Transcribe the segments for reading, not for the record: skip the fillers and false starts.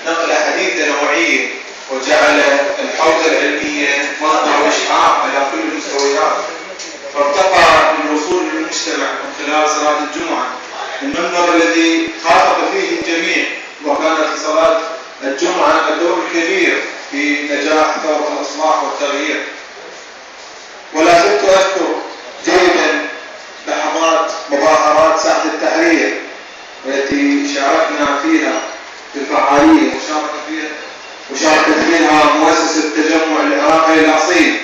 نقل حديثة نوعية وجعل الحوزة العلمية مصدر إشعاع على كل المستويات، فارتقى بالوصول للمجتمع من خلال صلاة الجمعة المنبر الذي خاطب فيه الجميع، وكانت صلاة الجمعة الدور الكبير في نجاح ثورة الإصلاح والتغيير. ولا زلت أذكر جيدا لحظات مظاهرات ساحة التحرير التي شاركنا فيها بفعالية وشاركت فيها مؤسسة التجمع العراقي الأصيل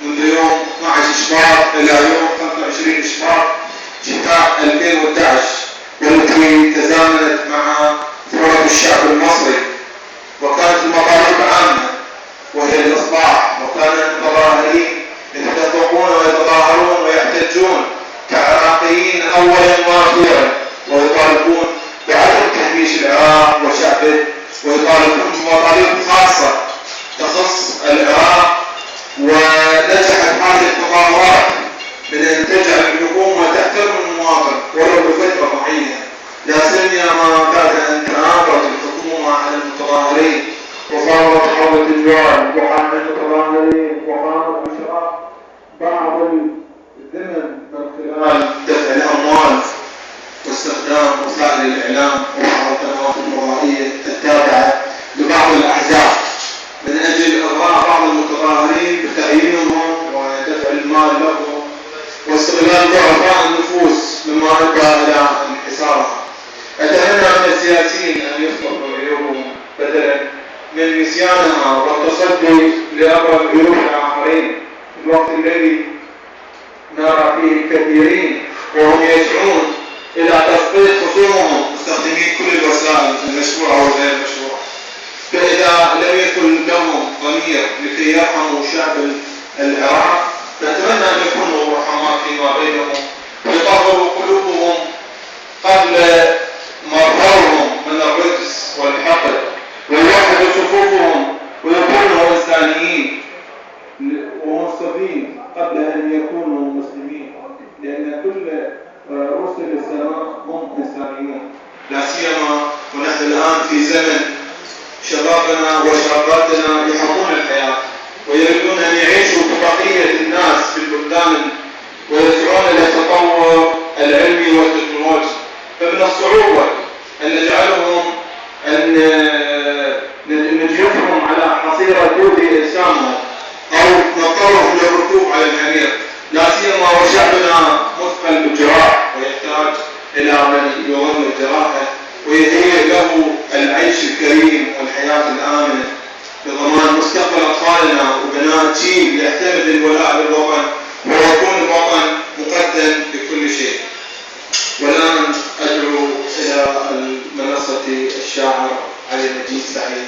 منذ يوم 12 شباط إلى يوم 25 شباط شتاء 2011، والتي تزامنت مع ثورة الشعب المصري، وكانت المطالب عامة وهي الإصلاح، وكان المتظاهرين يتدفقون ويتظاهرون ويحتجون كعراقيين أولا وأخيرا، ويطالبون بعدم تهميش العراق وشعبه، ويطالبون بمطالب خاصة تخص العراق. ونجحت هذه التظاهرات من أن تجعل الحكومة تحترم المواطن ولو لفترة معينة، لا سيما بعد أن تآمرت الحكومة على المتظاهرين وصارت حول الجوال وحامل المتظاهرين وقامت بشراء بعض الذمم من خلال دفع الأموال واستخدام وسائل الإعلام وبعض القنوات الفضائية التابعة لبعض الأحزاب من أجل إغراء بعض المتظاهرين بتأييدهم ودفع المال لهم واستغلال ضعفاء النفوس مما أدى إلى انحسارها. أتمنى من السياسيين أن يصلحوا عيوبهم بدلا من نسيانها والتصدي لأبرز عيوب الآخرين في الوقت الذي نرى فيه الكثيرين وهم يسعون إلى تسقيط خصومهم مستخدمين كل الوسائل المشروعة وغير المشروعة. فإذا لم يكن لهم ضمير لكي يرحموا شعب العراق، نتمنى أن يكونوا رحماء فيما بينهم ويطهروا قلوبهم قبل مرضهم من الرجس والحقد، ويوحدوا صفوفهم ويكونوا إنسانيين ومنصفين قبل أن يكونوا مسلمين، لأن كل رسل السماء هم إنسانيون، لا سيما ونحن الآن في زمن شبابنا وشاباتنا يحبون الحياة ويريدون أن يعيشوا كبقية الناس في البلدان ويسعون إلى التطور العلمي والتكنولوجي. فمن الصعوبة أن نجعلهم أن نجلسهم على حصيرة تؤذي إنسانهم أو نضطرهم للركوب على الحمير، لا سيما وشعبنا مثقل بالجراح ويحتاج إلى من يظل الجراحة ويهيئ له العيش الكريم والحياة الآمنة بضمان مستقبل أطفالنا وبناء جيل يعتمد الولاء للوطن ويكون الوطن مقدم بكل شيء. والآن أدعو إلى منصة الشاعر علي نجيب سعيد.